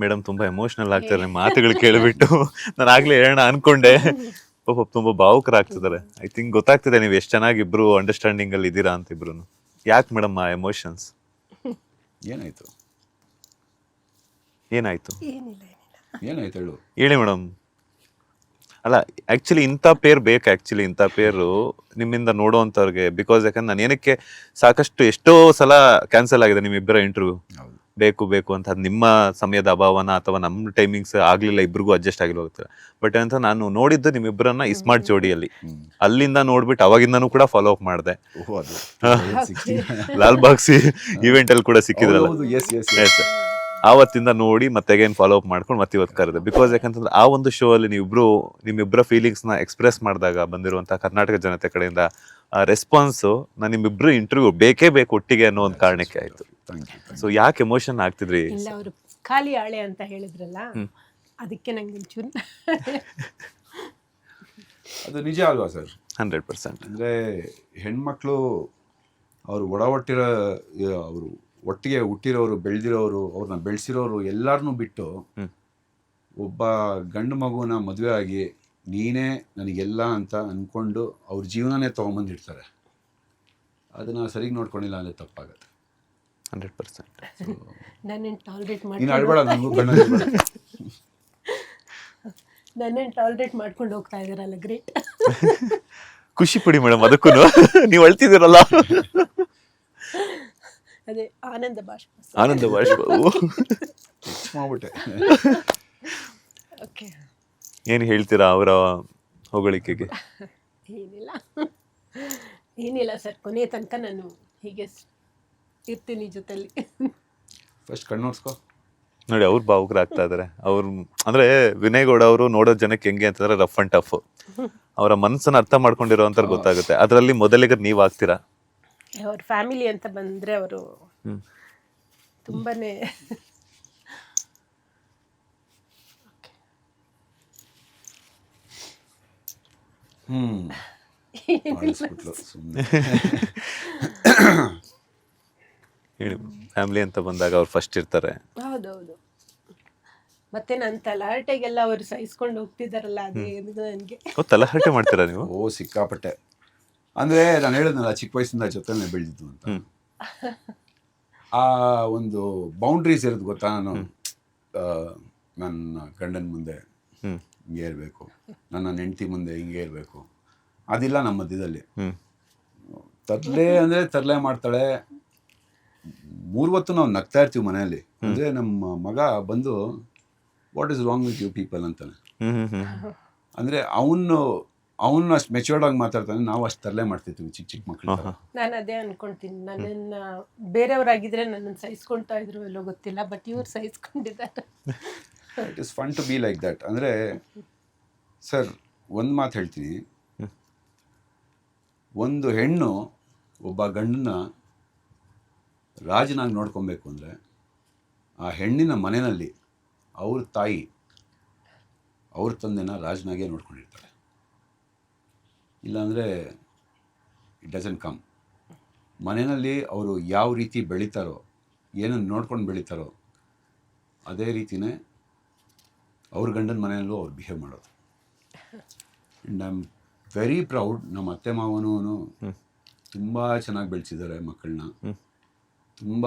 Madam ತುಂಬಾ emotional ಆಗ್ತಾರೆ ನಿಮ್ ಮಾತುಗಳು ಕೇಳಿಬಿಟ್ಟು. ನಾನು ಆಗ್ಲೇ ಹೇಳೋಣ ಅನ್ಕೊಂಡೆ. ಪಾಪ ತುಂಬಾ ಭಾವುಕರಾಗ್ತಿದ್ದಾರೆ. ಐ ಥಿಂಕ್ ಗೊತ್ತಾಗ್ತಿದೆ ನೀವು ಎಷ್ಟು ಚೆನ್ನಾಗಿ ಇಬ್ರು ಅಂಡರ್ಸ್ಟ್ಯಾಂಡಿಂಗ್ ಅಲ್ಲಿ ಇದ್ದೀರಾ ಅಂತ ಇಬ್ರು. ಯಾಕೆ ಮೇಡಮ್ ಆ ಎಮೋಷನ್ಸ್ ಏನಾಯ್ತು ಏನಾಯ್ತು ಏನಿಲ್ಲ ಏನಾಯ್ತು ಹೇಳು. ಹೇಳಿ ಮೇಡಮ್. ಅಲ್ಲ ಆಕ್ಚುಲಿ ಇಂಥ ಪೇರ್ ಬೇಕು. ಆಕ್ಚುಲಿ ಇಂಥ ಪೇರು ನಿಮ್ಮಿಂದ ನೋಡುವಂಥವ್ರಿಗೆ. ಬಿಕಾಸ್ ಯಾಕಂದ್ರೆ ನಾನು ಏನಕ್ಕೆ ಸಾಕಷ್ಟು ಎಷ್ಟೋ ಸಲ ಕ್ಯಾನ್ಸಲ್ ಆಗಿದೆ ನಿಮ್ಮಿಬ್ಬರ ಇಂಟರ್ವ್ಯೂ. ಹೌದು ಬೇಕು ಬೇಕು ಅಂತ ಅದು ನಿಮ್ಮ ಸಮಯದ ಅಭಾವನ ಅಥವಾ ನಮ್ಮ ಟೈಮಿಂಗ್ಸ್ ಆಗ್ಲಿಲ್ಲ, ಇಬ್ರಿಗೂ ಅಡ್ಜಸ್ಟ್ ಆಗಿಲ್ಲ ಹೋಗ್ತಾರೆ. ಬಟ್ ಅಂತ ನಾನು ನೋಡಿದ್ದು ನಿಮ್ಮಿಬ್ಬರನ್ನ ಇಸ್ಮಾರ್ಟ್ ಜೋಡಿಯಲ್ಲಿ. ಅಲ್ಲಿಂದ ನೋಡ್ಬಿಟ್ಟು ಅವಾಗಿಂದನೂ ಕೂಡ ಫಾಲೋ ಅಪ್ ಮಾಡಿದೆ. ಓಹೋ ಅದು ಲಾಲ್ ಬಾಗ್ಸಿ ಇವೆಂಟ್ ಅಲ್ಲಿ ಕೂಡ ಸಿಕ್ಕಿದ್ರಲ್ಲ, ಹೌದು ಎಸ್ ಎಸ್ Yes. ಆವತ್ತಿಂದ ನೋಡಿ ಮತ್ತೆ ಅಗೇನ್ ಫಾಲೋ ಅಪ್ ಮಾಡ್ಕೊಂಡು ಮತ್ತೆ ಇವತ್ತು ಕರೆದೆ. ಬಿಕಾಸ್ ಯಾಕಂತಂದ್ರೆ ಆ ಒಂದು ಶೋ ಅಲ್ಲಿ ನೀವಿಬ್ರು ನಿಮ್ಮಿಬ್ಬರ ಫೀಲಿಂಗ್ಸ್ ನ ಎಕ್ಸ್ಪ್ರೆಸ್ ಮಾಡಿದಾಗ ಬಂದಿರುವಂತಹ ಕರ್ನಾಟಕ ಜನತೆ ಕಡೆಯಿಂದ ರೆಸ್ಪಾನ್ಸ್ ನಾನು ನಿಮ್ಮಿಬ್ರು ಇಂಟರ್ವ್ಯೂ ಬೇಕೇ ಬೇಕು ಒಟ್ಟಿಗೆ ಅನ್ನೋ ಒಂದು ಕಾರಣಕ್ಕೆ ಆಯ್ತು. Thank you. ಸೊ ಯಾಕೆ ಎಮೋಷನ್ ಆಗ್ತಿದ್ರಿ? ಇಲ್ಲ, ಅವರು ಖಾಲಿ ಆಳೆ ಅಂತ ಹೇಳಿದ್ರಲ್ಲ, ಅದಕ್ಕೆ ನಂಗೆ ಒಂಚೂರು ಅದು ನಿಜ ಅಲ್ವಾ ಸರ್? 100%. ಅಂದರೆ ಹೆಣ್ಮಕ್ಳು ಅವರು ಅವರು ಒಟ್ಟಿಗೆ ಹುಟ್ಟಿರೋರು, ಬೆಳೆದಿರೋರು, ಅವ್ರನ್ನ ಬೆಳೆಸಿರೋರು ಎಲ್ಲರನ್ನೂ ಬಿಟ್ಟು ಒಬ್ಬ ಗಂಡು ಮಗುನ ಮದುವೆ ಆಗಿ ನೀನೇ ನನಗೆಲ್ಲ ಅಂತ ಅಂದ್ಕೊಂಡು ಅವ್ರ ಜೀವನನೇ ತೊಗೊಂಬಂದಿರ್ತಾರೆ. ಅದನ್ನು ಸರಿಗೆ ನೋಡ್ಕೊಂಡಿಲ್ಲ ಅಂದರೆ ತಪ್ಪಾಗತ್ತೆ. 100%. ನನ್ನನ್ನು ಟಾಲರೇಟ್ ನೀನು ಅಳ್ಬೇಡ, ನನಗೂ ಗಂಡ ನನ್ನನ್ನು ಟಾಲರೇಟ್ ಮಾಡ್ಕೊಂಡು ಹೋಗ್ತಾ ಇದ್ದಾರಲ್ಲ, ಗ್ರೇಟ್. ಖುಷಿ ಪಡಿ ಮೇಡಮ್ ಅದಕ್ಕೂ. ನೀವು ಅಳ್ತಿದ್ದೀರಲ್ಲ. ಅದೇ ಆನಂದ ಬಾಷ್ಪ. ಆನಂದ ಬಾಷ್ಪ. ಮಾಡ್ಬಿಟ್ಟೆ. ಓಕೆ, ಏನು ಹೇಳ್ತೀರಾ ಅವರ ಹೊಗಳಿಕೆಗೆ? ಏನಿಲ್ಲ ಸರ್, ಕೊನೆ ತನಕ ನಾನು ಹೀಗೆ ಇರ್ತೀನಿ ಜೊತೆಲಿ. ಫಸ್ಟ್ ಕಣ್ಣೋರ್ಸ್ಕೊ. ನೋಡಿ ಅವ್ರು ಭಾವುಕರಾಗ್ತಾ ಇದಾರೆ. ಅವ್ರು ಅಂದ್ರೆ ವಿನಯ್ ಗೌಡ ಅವರು ನೋಡೋ ಜನಕ್ಕೆ ಹೆಂಗೆ ಅಂತಂದ್ರೆ ರಫ್ ಅಂಡ್ ಟಫ್. ಅವರ ಮನಸ್ಸನ್ನ ಅರ್ಥ ಮಾಡ್ಕೊಂಡಿರೋ ಅಂತ ಗೊತ್ತಾಗುತ್ತೆ. ಅದರಲ್ಲಿ ಮೊದಲಿಗೆ ನೀವ್ ಆಗ್ತೀರಾ. ಅವ್ರ ಫ್ಯಾಮಿಲಿ ಅಂತ ಬಂದರೆ ಅವರು ತುಂಬಾನೇ ಹೇಳಿ, ಫ್ಯಾಮಿಲಿ ಅಂತ ಬಂದಾಗ ಅವ್ರು ಫಸ್ಟ್ ಇರ್ತಾರೆ. ಹೌದೌದು. ಮತ್ತೆ ನನ್ನ ತಲಹರಟೆಗೆಲ್ಲ ಅವರು ಸಹಿಸ್ಕೊಂಡು ಹೋಗ್ತಿದ್ದಾರಲ್ಲ, ಅದೇ ನನಗೆ. ತಲಹರಟೆ ಮಾಡ್ತೀರಾ ನೀವು? ಓ ಸಿಕ್ಕಾಪಟ್ಟೆ. ಅಂದರೆ ನಾನು ಹೇಳಿದ್ನಲ್ಲ, ಚಿಕ್ಕ ವಯಸ್ಸಿಂದ ಜೊತೆನೇ ಬೆಳೆದಿದ್ದು ಅಂತ. ಆ ಒಂದು ಬೌಂಡ್ರೀಸ್ ಇರೋದು ಗೊತ್ತಾ. ನಾನು ನನ್ನ ಗಂಡನ ಮುಂದೆ ಹಿಂಗೆ ಇರಬೇಕು, ನನ್ನ ಹೆಂಡತಿ ಮುಂದೆ ಹಿಂಗೆ ಇರಬೇಕು, ಅದಿಲ್ಲ ನಮ್ಮ ಮಧ್ಯದಲ್ಲಿ. ತರಲೆ ಅಂದರೆ ತರಲೆ ಮಾಡ್ತಾಳೆ. 3 ಹೊತ್ತು ನಾವು ನಗ್ತಾ ಇರ್ತೀವಿ ಮನೆಯಲ್ಲಿ. ಅಂದರೆ ನಮ್ಮ ಮಗ ಬಂದು what is wrong with you people ಅಂತಾನೆ. ಅಂದರೆ ಅವನು ಅಷ್ಟು ಮೆಚೂರ್ಡ್ ಆಗಿ ಮಾತಾಡ್ತಾನೆ, ನಾವು ಅಷ್ಟು ತರಲೆ ಮಾಡ್ತಿರ್ತೀವಿ ಚಿಕ್ಕ ಚಿಕ್ಕ ಮಕ್ಕಳು. ನಾನು ಅದೇ ಅನ್ಕೊಳ್ತೀನಿ, ನನ್ನನ್ನು ಬೇರೆಯವರಾಗಿದ್ರೆ ನನ್ನನ್ನು ಸಹಿಸ್ಕೊಳ್ತಾ ಇದ್ರು ಎಲ್ಲೋ ಗೊತ್ತಿಲ್ಲ, ಬಟ್ ಇವ್ರು ಸಹಿಸ್ಕೊಂಡಿದ್ದಾರೆ. It is fun to be like that. ಅಂದರೆ ಸರ್ ಒಂದು ಮಾತು ಹೇಳ್ತೀನಿ, ಒಂದು ಹೆಣ್ಣು ಒಬ್ಬ ಗಂಡನ್ನ ರಾಜನಾಗಿ ನೋಡ್ಕೊಬೇಕು ಅಂದರೆ ಆ ಹೆಣ್ಣಿನ ಮನೆಯಲ್ಲಿ ಅವ್ರ ತಾಯಿ ಅವ್ರ ತಂದೆನ ರಾಜನಾಗೇ ನೋಡ್ಕೊಂಡಿರ್ತಾರೆ. ಇಲ್ಲಾಂದರೆ ಇಟ್ ಡಸಂಟ್ ಕಮ್. ಮನೆಯಲ್ಲಿ ಅವರು ಯಾವ ರೀತಿ ಬೆಳೀತಾರೋ, ಏನನ್ನು ನೋಡ್ಕೊಂಡು ಬೆಳೀತಾರೋ, ಅದೇ ರೀತಿಯೇ ಅವ್ರ ಗಂಡನ ಮನೆಯಲ್ಲೂ ಅವ್ರು ಬಿಹೇವ್ ಮಾಡೋದು. And I am very proud. ನಮ್ಮ ಅತ್ತೆ ಮಾವನೂ ತುಂಬ ಚೆನ್ನಾಗಿ ಬೆಳೆಸಿದ್ದಾರೆ ಮಕ್ಕಳನ್ನ. ತುಂಬ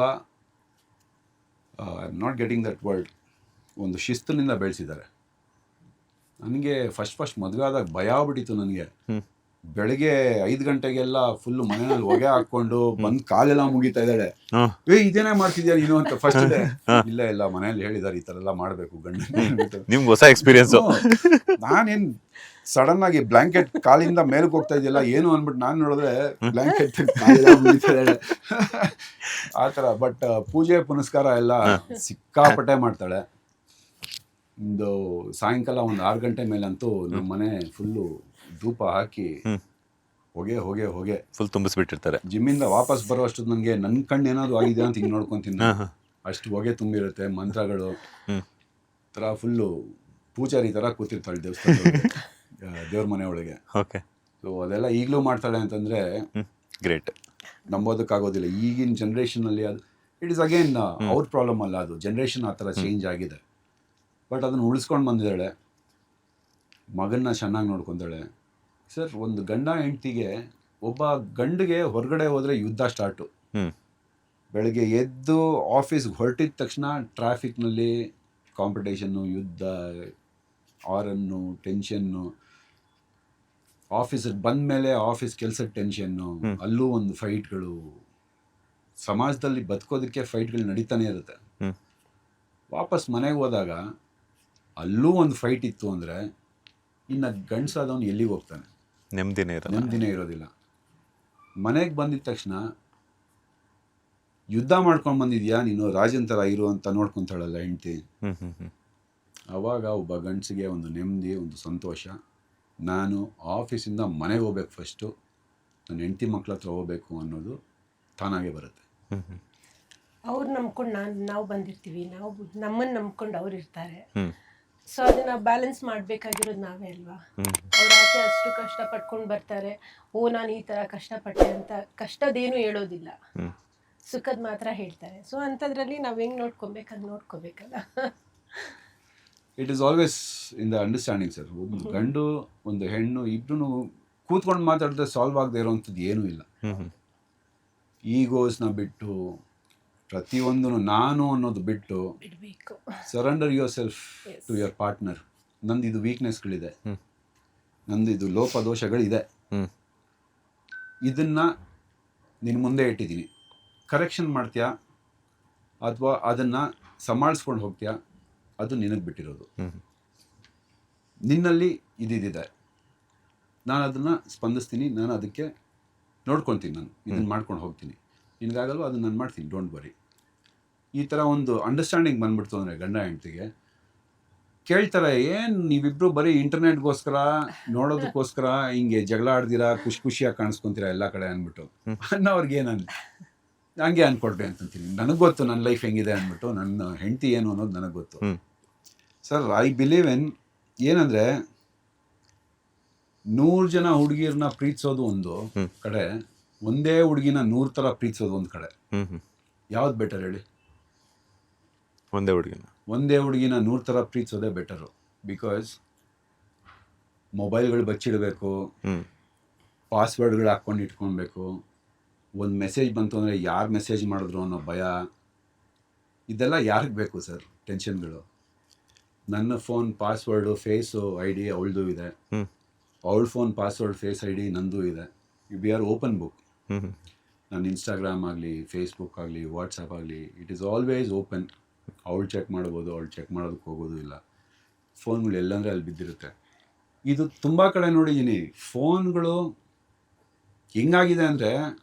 I am not getting that word, ಒಂದು ಶಿಸ್ತುನಿಂದ ಬೆಳೆಸಿದ್ದಾರೆ. ನನಗೆ ಫಸ್ಟ್ ಮದುವೆ ಆದಾಗ ಭಯ ಆಗ್ಬಿಟ್ಟಿತ್ತು. ನನಗೆ ಬೆಳಗ್ಗೆ 5 ಗಂಟೆಗೆಲ್ಲ ಫುಲ್ಲು ಮನೆಯಲ್ಲಿ ಹೊಗೆ ಹಾಕ್ಕೊಂಡು ಬಂದು ಕಾಲೆಲ್ಲ ಮುಗಿತಾ ಇದ್ದಾಳೆ. ಇದೇನೇ ಮಾಡ್ತಿದ್ಯಾ ನೀನು ಅಂತ ಫಸ್ಟ್ ಡೇ. ಇಲ್ಲ ಮನೆಯಲ್ಲಿ ಹೇಳಿದ್ದಾರೆ ಈ ಥರ ಎಲ್ಲ ಮಾಡಬೇಕು ಗಂಡ. ನಿಮ್ಗೆ ಹೊಸ ಎಕ್ಸ್ಪೀರಿಯನ್ಸು. ನಾನೇನು ಸಡನ್ ಆಗಿ ಬ್ಲಾಂಕೆಟ್ ಕಾಲಿಂದ ಮೇಲಕ್ಕೆ ಹೋಗ್ತಾ ಇದೆಯಲ್ಲ ಏನು ಅಂದ್ಬಿಟ್ಟು ನಾನು ನೋಡಿದ್ರೆ ಬ್ಲಾಂಕೆಟ್ ಕಾಲೆಲ್ಲ ಮುಗಿತಾ ಇದ್ದಾಳೆ ಆ ಥರ. ಬಟ್ ಪೂಜೆ ಪುನಸ್ಕಾರ ಎಲ್ಲ ಸಿಕ್ಕಾಪಟ್ಟೆ ಮಾಡ್ತಾಳೆ. ಒಂದು ಸಾಯಂಕಾಲ 6 ಗಂಟೆ ಮೇಲಂತೂ ನಮ್ಮ ಮನೆ ಫುಲ್ಲು ಧೂಪ ಹಾಕಿ ಹೊಗೆ ಫುಲ್ ತುಂಬಿಸ್ಬಿಟ್ಟಿರ್ತಾರೆ. ಜಿಮ್ಮಿಂದ ವಾಪಸ್ ಬರೋ ಅಷ್ಟು ನನಗೆ ನನ್ನ ಕಣ್ಣು ಏನಾದ್ರು ಆಗಿದೆ ಅಂತ ಹಿಂಗೆ ನೋಡ್ಕೊತೀನಿ. ಅಷ್ಟು ಹೊಗೆ ತುಂಬಿರುತ್ತೆ. ಮಂತ್ರಗಳು ಥರ ಫುಲ್ಲು ಪೂಜಾರಿ ಥರ ಕೂತಿರ್ತಾಳೆ ದೇವ್ರ ಮನೆ ಒಳಗೆ. ಓಕೆ. ಸೊ ಅದೆಲ್ಲ ಈಗಲೂ ಮಾಡ್ತಾಳೆ ಅಂತಂದರೆ ಗ್ರೇಟ್. ನಂಬೋದಕ್ಕಾಗೋದಿಲ್ಲ. ಈಗಿನ ಜನ್ರೇಷನಲ್ಲಿ ಅದು ಇಟ್ ಇಸ್ ಅಗೇನ್ ಅವ್ರ ಪ್ರಾಬ್ಲಮ್ ಅಲ್ಲ, ಅದು ಜನ್ರೇಷನ್ ಆ ಥರ ಚೇಂಜ್ ಆಗಿದೆ. ಬಟ್ ಅದನ್ನು ಉಳಿಸ್ಕೊಂಡು ಬಂದಿದ್ದಾಳೆ, ಮಗನ್ನ ಚೆನ್ನಾಗಿ ನೋಡ್ಕೊತಾಳೆ. ಸರ್, ಒಂದು ಗಂಡ ಹೆಂಡ್ತಿಗೆ, ಒಬ್ಬ ಗಂಡಿಗೆ ಹೊರಗಡೆ ಹೋದರೆ ಯುದ್ಧ ಸ್ಟಾರ್ಟು. ಬೆಳಗ್ಗೆ ಎದ್ದು ಆಫೀಸ್ಗೆ ಹೊರಟಿದ ತಕ್ಷಣ ಟ್ರಾಫಿಕ್ನಲ್ಲಿ ಕಾಂಪಿಟೇಷನ್ನು, ಯುದ್ಧ, ಆರನ್ನು, ಟೆನ್ಷನ್ನು. ಆಫೀಸಿಗೆ ಬಂದ ಮೇಲೆ ಆಫೀಸ್ ಕೆಲಸದ ಟೆನ್ಷನ್ನು, ಅಲ್ಲೂ ಒಂದು ಫೈಟ್ಗಳು. ಸಮಾಜದಲ್ಲಿ ಬದುಕೋದಕ್ಕೆ ಫೈಟ್ಗಳು ನಡೀತಾನೆ ಇರುತ್ತೆ. ವಾಪಸ್ ಮನೆಗೆ ಹೋದಾಗ ಅಲ್ಲೂ ಒಂದು ಫೈಟ್ ಇತ್ತು ಅಂದರೆ ಇನ್ನು ಗಂಡಸಾದವನು ಎಲ್ಲಿಗೆ ಹೋಗ್ತಾನೆ? ನೆಮ್ಮದಿನೇ ಇರೋದಿಲ್ಲ. ಮನೆಗೆ ಬಂದಿದ ತಕ್ಷಣ ಯುದ್ಧ ಮಾಡ್ಕೊಂಡು ಬಂದಿದ್ಯಾ ನೀನು, ರಾಜನ್ ಥರ ಇರು ಅಂತ ನೋಡ್ಕೊತಾಳಲ್ಲ ಹೆಂಡ್ತಿ. ಆವಾಗ ಒಬ್ಬ ಗಂಡಸಿಗೆ ಒಂದು ನೆಮ್ಮದಿ, ಒಂದು ಸಂತೋಷ. ನಾನು ಆಫೀಸಿಂದ ಮನೆಗೆ ಹೋಗ್ಬೇಕು, ಫಸ್ಟು ನನ್ನ ಹೆಂಡ್ತಿ ಮಕ್ಳ ಹತ್ರ ಹೋಗ್ಬೇಕು ಅನ್ನೋದು ತಾನಾಗೆ ಬರುತ್ತೆ. ಅವ್ರು ನಂಬ್ಕೊಂಡು ನಾವು ಬಂದಿರ್ತೀವಿ, ನಾವು ನಮ್ಮನ್ನು ನಂಬ್ಕೊಂಡು ಅವ್ರು ಇರ್ತಾರೆ. ಸೊ ಅದನ್ನ ಬ್ಯಾಲೆನ್ಸ್ ಮಾಡಬೇಕಾಗಿರೋದು ನಾವೇ ಅಲ್ವಾ. ಅವ್ರ ಆಚೆ ಅಷ್ಟು ಕಷ್ಟ ಪಟ್ಕೊಂಡು ಬರ್ತಾರೆ, ನಾನು ಈ ಥರ ಕಷ್ಟಪಟ್ಟೆ ಅಂತ ಕಷ್ಟದೇನು ಹೇಳೋದಿಲ್ಲ, ಸುಖದ ಮಾತ್ರ ಹೇಳ್ತಾರೆ. ಸೊ ಅಂಥದ್ರಲ್ಲಿ ನಾವು ಹೆಂಗೆ ನೋಡ್ಕೋಬೇಕಲ್ಲ. It is always in the understanding sir. ಒಂದು ಗಂಡು ಒಂದು ಹೆಣ್ಣು ಇಬ್ರು ಕೂತ್ಕೊಂಡು ಮಾತಾಡಿದ್ರೆ ಸಾಲ್ವ್ ಆಗದೆ ಇರೋವಂಥದ್ದು ಏನೂ ಇಲ್ಲ. ಈಗೋಸ್ನ ಬಿಟ್ಟು, ಪ್ರತಿಯೊಂದು ನಾನು ಅನ್ನೋದು ಬಿಟ್ಟು, surrender yourself to your partner. ನಂದು ಇದು ವೀಕ್ನೆಸ್ಗಳಿದೆ, ನಂದು ಇದು ಲೋಪದೋಷಗಳಿದೆ, ಇದನ್ನ ನಿನ್ನ ಮುಂದೆ ಇಟ್ಟಿದ್ದೀನಿ. ಕರೆಕ್ಷನ್ ಮಾಡ್ತೀಯಾ ಅಥವಾ ಅದನ್ನು ಸಂಭಾಳಿಸ್ಕೊಂಡು ಹೋಗ್ತೀಯಾ, ಅದು ನಿನಗೆ ಬಿಟ್ಟಿರೋದು. ನಿನ್ನಲ್ಲಿ ಇದಿದೆ, ನಾನು ಅದನ್ನು ಸ್ಪಂದಿಸ್ತೀನಿ, ನಾನು ಅದಕ್ಕೆ ನೋಡ್ಕೊತೀನಿ, ನಾನು ಇದನ್ನು ಮಾಡ್ಕೊಂಡು ಹೋಗ್ತೀನಿ. ನಿನಗಾಗಲ್ವ ಅದನ್ನು ನಾನು ಮಾಡ್ತೀನಿ, ಡೋಂಟ್ ವರಿ. ಈ ಥರ ಒಂದು ಅಂಡರ್ಸ್ಟ್ಯಾಂಡಿಂಗ್ ಬಂದ್ಬಿಡ್ತು ಅಂದರೆ ಗಂಡ ಹೆಂಡ್ತಿಗೆ ಕೇಳ್ತಾರೆ, ಏನು ನೀವಿಬ್ಬರು ಬರೀ ಇಂಟರ್ನೆಟ್ಗೋಸ್ಕರ ನೋಡೋದಕ್ಕೋಸ್ಕರ ಹಿಂಗೆ ಜಗಳ ಆಡ್ದಿರಾ, ಖುಷಿಯಾಗಿ ಕಾಣಿಸ್ಕೊತೀರಾ ಎಲ್ಲ ಕಡೆ ಅಂದ್ಬಿಟ್ಟು ಅನ್ನೋರ್ಗೆ ಹಂಗೆ ಅಂದ್ಕೊಡ್ರಿ ಅಂತಂತೀನಿ. ನನಗೆ ಗೊತ್ತು ನನ್ನ ಲೈಫ್ ಹೆಂಗಿದೆ ಅಂದ್ಬಿಟ್ಟು, ನನ್ನ ಹೆಂಡ್ತಿ ಏನು ಅನ್ನೋದು ನನಗೆ ಗೊತ್ತು. ಸರ್, ಐ ಬಿಲೀವ್ ಏನಂದರೆ 100 ಜನ ಹುಡುಗಿರನ್ನ ಪ್ರೀತಿಸೋದು ಒಂದು ಕಡೆ, ಒಂದೇ ಹುಡುಗಿನ 100 ಥರ ಪ್ರೀತಿಸೋದು ಒಂದು ಕಡೆ. ಯಾವ್ದು ಬೆಟರ್ ಹೇಳಿ? ಒಂದೇ ಹುಡುಗಿನ 100 ಥರ ಪ್ರೀತಿಸೋದೇ ಬೆಟರು. ಬಿಕಾಸ್ ಮೊಬೈಲ್ಗಳು ಬಚ್ಚಿಡಬೇಕು, ಪಾಸ್ವರ್ಡ್ಗಳು ಹಾಕ್ಕೊಂಡು ಇಟ್ಕೊಳ್ಬೇಕು, ಒಂದು ಮೆಸೇಜ್ ಬಂತು ಅಂದರೆ ಯಾರು ಮೆಸೇಜ್ ಮಾಡಿದ್ರು ಅನ್ನೋ ಭಯ, ಇದೆಲ್ಲ ಯಾರಿಗೆ ಬೇಕು ಸರ್ ಟೆನ್ಷನ್ಗಳು? ನನ್ನ phone password, face I D ಅವಳದು ಇದೆ, ಅವಳ phone password, face I D ನಂದು ಇದೆ. We are open book. ನನ್ನ ಇನ್ಸ್ಟಾಗ್ರಾಮ್ ಆಗಲಿ, ಫೇಸ್ಬುಕ್ ಆಗಲಿ, ವಾಟ್ಸಪ್ ಆಗಲಿ, ಇಟ್ ಈಸ್ ಆಲ್ವೇಸ್ ಓಪನ್. ಅವಳು ಚೆಕ್ ಮಾಡ್ಬೋದು, ಅವಳು ಚೆಕ್ ಮಾಡೋದಕ್ಕೆ ಹೋಗೋದು ಇಲ್ಲ. ಫೋನ್ಗಳು ಎಲ್ಲಂದರೆ ಅಲ್ಲಿ ಬಿದ್ದಿರುತ್ತೆ. ಇದು ತುಂಬ ಕಡೆ ನೋಡಿದ್ದೀನಿ. ಫೋನ್ಗಳು ಹೆಂಗಾಗಿದೆ ಅಂದರೆ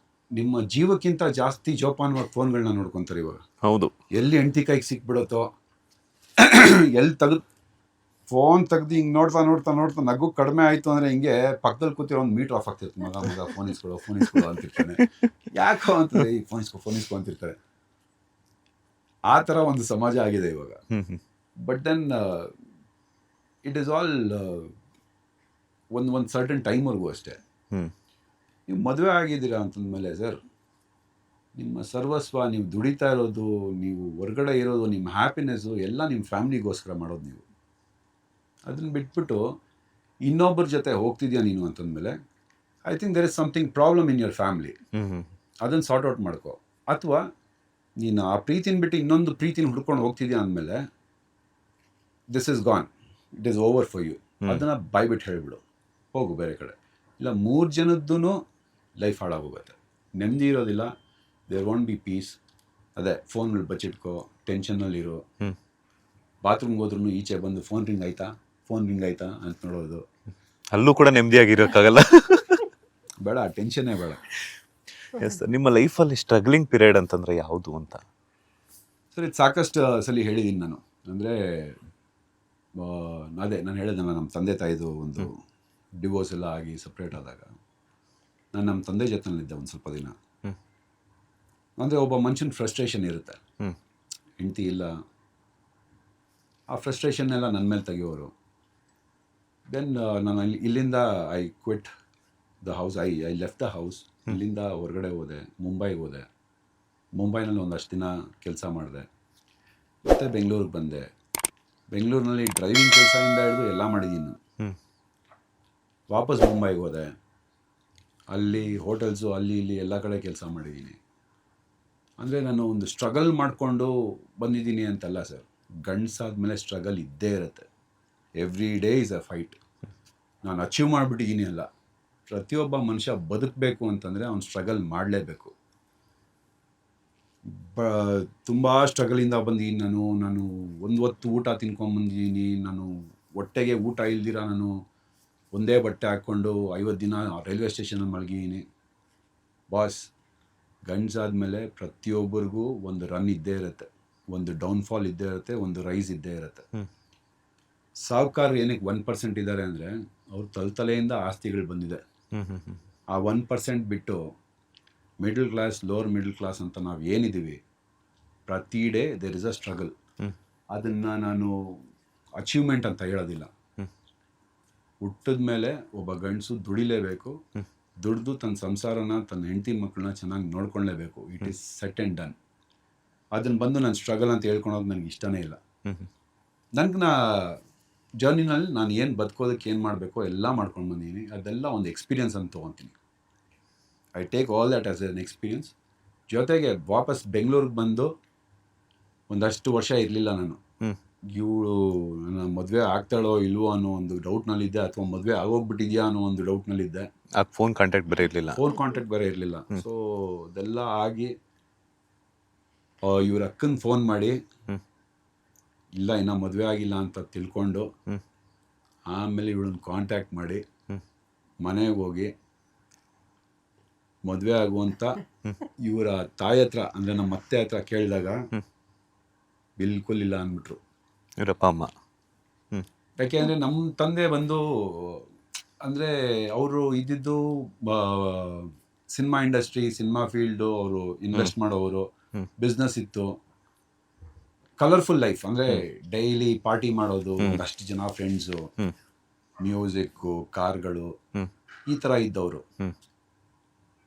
ನಿಮ್ಮ ಜೀವಕ್ಕಿಂತ ಜಾಸ್ತಿ ಜೋಪಾನವಾಗಿ ಫೋನ್ಗಳನ್ನ ನೋಡ್ಕೊತಾರೆ ಇವಾಗ. ಹೌದು. ಎಲ್ಲಿ ಹೆಂಡ್ತಿ ಕೈಗೆ ಸಿಕ್ಬಿಡುತ್ತೋ, ಎಲ್ಲಿ ಫೋನ್ ತೆಗ್ದು ಹಿಂಗೆ ನೋಡ್ತಾ ನಗು ಕಡಿಮೆ ಆಯಿತು ಅಂದರೆ ಹಿಂಗೆ ಪಕ್ಕದಲ್ಲಿ ಕೂತಿರೋ ಒಂದು ಮೀಟ್ರ್ ಆಫ್ ಆಗ್ತಿರ್ತಾರೆ. ಮಗ ಫೋನ್ ಇಸ್ಕೊಳೋ ಅಂತಿರ್ತಾನೆ. ಯಾಕೋ ಅಂತಂದರೆ ಈ ಫೋನ್ ಇಸ್ಕೊ ಅಂತಿರ್ತಾರೆ. ಆ ಥರ ಒಂದು ಸಮಾಜ ಆಗಿದೆ ಇವಾಗ. But then it is all ಒಂದು ಸರ್ಟನ್ ಟೈಮ್ವರೆಗೂ ಅಷ್ಟೇ. ನೀವು ಮದುವೆ ಆಗಿದ್ದೀರಾ ಅಂತಂದಮೇಲೆ ಸರ್, ನಿಮ್ಮ ಸರ್ವಸ್ವ, ನೀವು ದುಡಿತಾ ಇರೋದು, ನೀವು ಹೊರಗಡೆ ಇರೋದು, ನಿಮ್ಮ ಹ್ಯಾಪಿನೆಸ್ಸು ಎಲ್ಲ ನಿಮ್ಮ ಫ್ಯಾಮ್ಲಿಗೋಸ್ಕರ ಮಾಡೋದು. ನೀವು ಅದನ್ನು ಬಿಟ್ಬಿಟ್ಟು ಇನ್ನೊಬ್ಬರ ಜೊತೆ ಹೋಗ್ತಿದ್ಯಾ ನೀನು ಅಂತಂದಮೇಲೆ, I think there is something problem in your family. ಅದನ್ನು ಸಾರ್ಟ್ ಔಟ್ ಮಾಡ್ಕೊ. ಅಥವಾ ನೀನು ಆ ಪ್ರೀತಿನ ಬಿಟ್ಟು ಇನ್ನೊಂದು ಪ್ರೀತಿನ ಹುಡ್ಕೊಂಡು ಹೋಗ್ತಿದ್ಯಾ ಅಂದಮೇಲೆ, this is gone, it is over for you. ಅದನ್ನು ಬಾಯ್ಬಿಟ್ಟು ಹೇಳಿಬಿಡು, ಹೋಗು ಬೇರೆ ಕಡೆ. ಇಲ್ಲ 3 ಜನದ್ದು ಲೈಫ್ ಹಾಳಾಗೋಗುತ್ತೆ, ನೆಮ್ಮದಿ ಇರೋದಿಲ್ಲ, ದೇರ್ ವಾಂಟ್ ಬಿ ಪೀಸ್. ಅದೇ ಫೋನ್ಗಳು ಬಚ್ಚಿಟ್ಕೋ, ಟೆನ್ಷನ್ನಲ್ಲಿರೋ. ಬಾತ್ರೂಮ್ಗೆ ಹೋದ್ರೂ ಈಚೆ ಬಂದು ಫೋನ್ ರಿಂಗ್ ಆಯ್ತಾ ಅಂತ ನೋಡೋದು. ಅಲ್ಲೂ ಕೂಡ ನೆಮ್ಮದಿಯಾಗಿರೋಕ್ಕಾಗಲ್ಲ. ಬೇಡ, ಟೆನ್ಷನ್ನೇ ಬೇಡ. ಎಸ್ ಸರ್, ನಿಮ್ಮ ಲೈಫಲ್ಲಿ ಸ್ಟ್ರಗ್ಲಿಂಗ್ ಪೀರಿಯಡ್ ಅಂತಂದರೆ ಯಾವುದು ಅಂತ? ಸರ್, ಇದು ಸಾಕಷ್ಟು ಸಲ ಹೇಳಿದ್ದೀನಿ ನಾನು. ಅಂದರೆ ಅದೇ ನಾನು ಹೇಳಿದ್ನಲ್ಲ, ನಮ್ಮ ತಂದೆ ತಾಯಿದು ಒಂದು ಡಿವೋರ್ಸ್ ಎಲ್ಲ ಆಗಿ ಸಪ್ರೇಟ್ ಆದಾಗ ನಾನು ನಮ್ಮ ತಂದೆ ಜೊತೆನಲ್ಲಿದ್ದೆ ಒಂದು ಸ್ವಲ್ಪ ದಿನ. ಅಂದರೆ ಒಬ್ಬ ಮನುಷ್ಯನ ಫ್ರಸ್ಟ್ರೇಷನ್ ಇರುತ್ತೆ, ಹೆಂಡತಿ ಇಲ್ಲ, ಆ ಫ್ರಸ್ಟ್ರೇಷನ್ನೆಲ್ಲ ನನ್ನ ಮೇಲೆ ತೆಗಿಯೋರು. ದೆನ್ ನಾನು ಇಲ್ಲಿಂದ I quit the house, I left the house. ಇಲ್ಲಿಂದ ಹೊರಗಡೆ ಹೋದೆ, ಮುಂಬೈಗೆ ಹೋದೆ. ಮುಂಬೈನಲ್ಲಿ ಒಂದಷ್ಟು ದಿನ ಕೆಲಸ ಮಾಡಿದೆ, ಮತ್ತು ಬೆಂಗಳೂರಿಗೆ ಬಂದೆ. ಬೆಂಗಳೂರಿನಲ್ಲಿ ಡ್ರೈವಿಂಗ್ ಕೆಲಸದಿಂದ ಹಿಡಿದು ಎಲ್ಲ ಮಾಡಿದ್ದೀನಿ ನಾನು. ಹ್ಮ್ ವಾಪಸ್ ಮುಂಬೈಗೆ ಹೋದೆ, ಅಲ್ಲಿ ಹೋಟೆಲ್ಸು ಅಲ್ಲಿ ಇಲ್ಲಿ ಎಲ್ಲ ಕಡೆ ಕೆಲಸ ಮಾಡಿದ್ದೀನಿ. ಅಂದರೆ ನಾನು ಒಂದು ಸ್ಟ್ರಗಲ್ ಮಾಡಿಕೊಂಡು ಬಂದಿದ್ದೀನಿ ಅಂತಲ್ಲ ಸರ್, ಗಂಡಸಾದ್ಮೇಲೆ ಸ್ಟ್ರಗಲ್ ಇದ್ದೇ ಇರುತ್ತೆ. Every day is a fight. ನಾನು ಅಚೀವ್ ಮಾಡಿಬಿಟ್ಟಿದ್ದೀನಿ ಅಲ್ಲ, ಪ್ರತಿಯೊಬ್ಬ ಮನುಷ್ಯ ಬದುಕಬೇಕು ಅಂತಂದರೆ ಅವ್ನು ಸ್ಟ್ರಗಲ್ ಮಾಡಲೇಬೇಕು. ತುಂಬ ಸ್ಟ್ರಗಲಿಂದ ಬಂದಿದ್ದೀನಿ ನಾನು ಒಂದು ಹೊತ್ತು ಊಟ ತಿನ್ಕೊಂಬಂದಿದ್ದೀನಿ. ನಾನು ಹೊಟ್ಟೆಗೆ ಊಟ ಇಲ್ದಿರ ನಾನು ಒಂದೇ ಬಟ್ಟೆ ಹಾಕ್ಕೊಂಡು 50 ದಿನ ರೈಲ್ವೆ ಸ್ಟೇಷನಲ್ಲಿ ಮಲಗಿದ್ದೀನಿ. ಬಾಸ್, ಗಂಡಸಾದ್ಮೇಲೆ ಪ್ರತಿಯೊಬ್ಬರಿಗೂ ಒಂದು ರನ್ ಇದ್ದೇ ಇರುತ್ತೆ, ಒಂದು ಡೌನ್ಫಾಲ್ ಇದ್ದೇ ಇರುತ್ತೆ, ಒಂದು ರೈಸ್ ಇದ್ದೇ ಇರುತ್ತೆ. ಸಾಹುಕಾರರು ಏನಕ್ಕೆ 1% ಇದ್ದಾರೆ ಅಂದರೆ ಅವ್ರ ತಲೆಯಿಂದ ಆಸ್ತಿಗಳು ಬಂದಿದೆ. ಆ 1% ಬಿಟ್ಟು middle class, lower middle class ಅಂತ ನಾವು ಏನಿದ್ದೀವಿ, ಪ್ರತಿ day there is a struggle. ಅದನ್ನು ನಾನು ಅಚೀವ್ಮೆಂಟ್ ಅಂತ ಹೇಳೋದಿಲ್ಲ. ಹುಟ್ಟಿದ ಮೇಲೆ ಒಬ್ಬ ಗಂಡಸು ದುಡಿಲೇಬೇಕು, ದುಡ್ದು ತನ್ನ ಸಂಸಾರನ, ತನ್ನ ಹೆಂಡತಿ ಮಕ್ಕಳನ್ನ ಚೆನ್ನಾಗಿ ನೋಡ್ಕೊಳ್ಳೇಬೇಕು. It is set and done. ಅದನ್ನು ಬಂದು ನಾನು ಸ್ಟ್ರಗಲ್ ಅಂತ ಹೇಳ್ಕೊಳೋದು ನನಗೆ ಇಷ್ಟನೇ ಇಲ್ಲ. ನನಗೆ ಜರ್ನಿನಲ್ಲಿ ನಾನು ಏನು ಬದುಕೋದಕ್ಕೆ ಏನು ಮಾಡಬೇಕೋ ಎಲ್ಲ ಮಾಡ್ಕೊಂಡು ಬಂದಿದ್ದೀನಿ. ಅದೆಲ್ಲ ಒಂದು ಎಕ್ಸ್ಪೀರಿಯನ್ಸ್ ಅಂತ ತೊಗೊತೀನಿ. I take all that as an experience. ಜೊತೆಗೆ ವಾಪಸ್ ಬೆಂಗಳೂರಿಗೆ ಬಂದು ಒಂದಷ್ಟು ವರ್ಷ ಇರಲಿಲ್ಲ ನಾನು. ಇವಳು ನನ್ನ ಮದುವೆ ಆಗ್ತಾಳೋ ಇಲ್ವೋ ಅನ್ನೋ ಒಂದು ಡೌಟ್ನಲ್ಲಿದ್ದೆ, ಅಥವಾ ಮದುವೆ ಆಗೋಗ್ಬಿಟ್ಟಿದ್ಯಾ ಅನ್ನೋ ಒಂದು ಡೌಟ್ನಲ್ಲಿದ್ದೆ. ಆಗ ಫೋನ್ ಕಾಂಟ್ಯಾಕ್ಟ್ ಬೇರೆ ಇರಲಿಲ್ಲ. ಫೋನ್ ಕಾಂಟ್ಯಾಕ್ಟ್ ಬೇರೆ ಇರಲಿಲ್ಲ. ಸೊ ಅದೆಲ್ಲ ಆಗಿ ಇವ್ರ ಅಕ್ಕನ ಫೋನ್ ಮಾಡಿ, ಇಲ್ಲ ಇನ್ನೂ ಮದುವೆ ಆಗಿಲ್ಲ ಅಂತ ತಿಳ್ಕೊಂಡು, ಆಮೇಲೆ ಇವಳನ್ನ ಕಾಂಟ್ಯಾಕ್ಟ್ ಮಾಡಿ ಮನೆಗೆ ಹೋಗಿ ಮದುವೆ ಆಗುವಂಥ ಇವರ ತಾಯಿ ಹತ್ರ, ಅಂದರೆ ನಮ್ಮ ಅತ್ತೆ ಹತ್ರ ಕೇಳಿದಾಗ ಬಿಲ್ಕುಲ್ ಇಲ್ಲ ಅಂದ್ಬಿಟ್ರು ಇವರಪ್ಪ ಅಮ್ಮ. ಯಾಕೆಂದರೆ ನಮ್ಮ ತಂದೆ ಬಂದು, ಅಂದರೆ ಅವರು ಇದ್ದಿದ್ದು ಸಿನಿಮಾ ಇಂಡಸ್ಟ್ರಿ, ಸಿನಿಮಾ ಫೀಲ್ಡು, ಅವರು ಇನ್ವೆಸ್ಟ್ ಮಾಡೋರು, ಬಿಸ್ನೆಸ್ ಇತ್ತು, ಕಲರ್ಫುಲ್ ಲೈಫ್. ಅಂದರೆ ಡೈಲಿ ಪಾರ್ಟಿ ಮಾಡೋದು, ಒಂದಷ್ಟು ಜನ ಫ್ರೆಂಡ್ಸು, ಮ್ಯೂಸಿಕ್ಕು, ಕಾರ್ಗಳು, ಈ ಥರ ಇದ್ದವರು.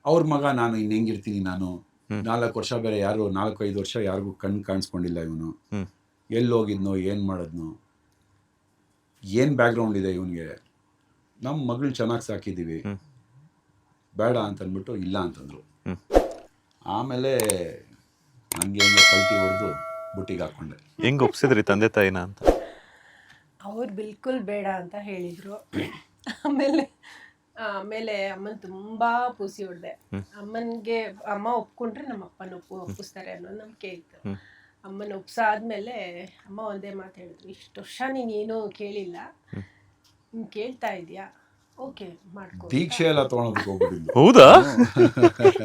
ಅವ್ರ ಮಗ ನಾನು ಇನ್ನು ಹೆಂಗಿರ್ತೀನಿ, ನಾನು 4 ವರ್ಷ ಬೇರೆ ಯಾರು 4-5 ವರ್ಷ ಯಾರಿಗೂ ಕಣ್ಣು ಕಾಣಿಸ್ಕೊಂಡಿಲ್ಲ. ಇವನು ಎಲ್ಲಿ ಹೋಗಿದ್ನೋ, ಏನು ಮಾಡಿದ್ನೋ, ಏನು ಬ್ಯಾಕ್ಗ್ರೌಂಡ್ ಇದೆ ಇವನಿಗೆ, ನಮ್ಮ ಮಗಳು ಚೆನ್ನಾಗಿ ಸಾಕಿದ್ದೀವಿ, ಬೇಡ ಅಂತಂದ್ಬಿಟ್ಟು ಇಲ್ಲ ಅಂತಂದರು. ಆಮೇಲೆ ನನಗೆ ಹೆಂಗೆ ಪಲ್ಟಿ ಹೊಡೆದು ಬುಟ್ಟಿಗೆ ಹಾಕ್ಕೊಂಡೆ. ಹೆಂಗೆ ಒಪ್ಸಿದ್ರಿ ತಂದೆ ತಾಯಿನ ಅಂತ? ಅವ್ರು ಬಿಲ್ಕುಲ್ ಬೇಡ ಅಂತ ಹೇಳಿದರು. ಆಮೇಲೆ ಅಮ್ಮನ ತುಂಬ ಪೂಸಿ ಹೊಡೆದೆ. ಅಮ್ಮನಿಗೆ ಅಮ್ಮ ಒಪ್ಕೊಂಡ್ರೆ ನಮ್ಮ ಅಪ್ಪನ ಒಪ್ಪಿಸ್ತಾರೆ ಅನ್ನೋ ನಂಬಿಕೆ ಇತ್ತು. ಅಮ್ಮನ ಒಪ್ಸಾದ್ಮೇಲೆ ಅಮ್ಮ ಒಂದೇ ಮಾತು ಹೇಳಿದ್ರು, ಇಷ್ಟು ವರ್ಷ ನೀನೇನು ಕೇಳಿಲ್ಲ, ನೀನು ಕೇಳ್ತಾ ಇದೆಯಾ, ಓಕೆ ಮಾಡ್ಕೊ. ದೀಕ್ಷೆ ಎಲ್ಲ ತೊಗೊಳೋದಕ್ಕೆ ಹೋಗ್ಬಿಟ್ಟಿದ್ದು. ಹೌದಾ?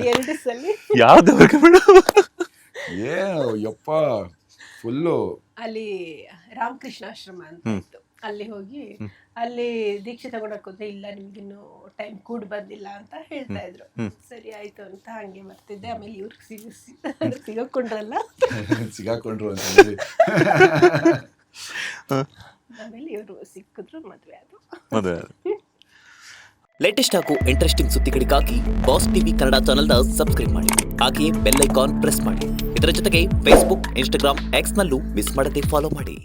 2 ಸಲ. ಯಾವ್ದವ್ರಿಗೆ ಬಿಡು, ಏನು ಯಪ್ಪ, ಫುಲ್ಲು ಅಲ್ಲಿ ರಾಮಕೃಷ್ಣಾಶ್ರಮ ಅಂತ ಇತ್ತು, ಅಲ್ಲಿ ಹೋಗಿ ಅಲ್ಲಿ ದೀಕ್ಷೆ ತಗೊಳಕ್ ಹೋದ್ರೆ, ಇಲ್ಲ ನಿಮ್ಗಿನ್ನು ಟೈಮ್ ಕೂಡ ಬಂದಿಲ್ಲ ಅಂತ ಹೇಳ್ತಾ ಇದ್ರು. ಸರಿ ಆಯ್ತು ಅಂತ ಹಂಗೆ ಬರ್ತಿದ್ದೆ. ಆಮೇಲೆ ಇವ್ರಿಗೆ ಸಿಗಾಕೊಂಡ್ರಲ್ಲ, ಸಿಗಾಕೊಂಡ್ರು ಅಂತ ಆಮೇಲೆ ಇವರು ಸಿಕ್ಕಿದ್ರು, ಮದುವೆ ಆದ್ರು. ಲೇಟೆಸ್ಟ್ ಹಾಗೂ ಇಂಟ್ರೆಸ್ಟಿಂಗ್ ಸುದ್ದಿಗಳಿಗಾಗಿ ಬಾಸ್ ಟಿವಿ ಕನ್ನಡ ಚಾನೆಲ್ನ ಸಬ್ಸ್ಕ್ರೈಬ್ ಮಾಡಿ. ಹಾಗೆಯೇ ಬೆಲ್ ಐಕಾನ್ ಪ್ರೆಸ್ ಮಾಡಿ. ಇದರ ಜೊತೆಗೆ ಫೇಸ್ಬುಕ್, ಇನ್ಸ್ಟಾಗ್ರಾಮ್, ಎಕ್ಸ್ನಲ್ಲೂ ಮಿಸ್ ಮಾಡದೆ ಫಾಲೋ ಮಾಡಿ.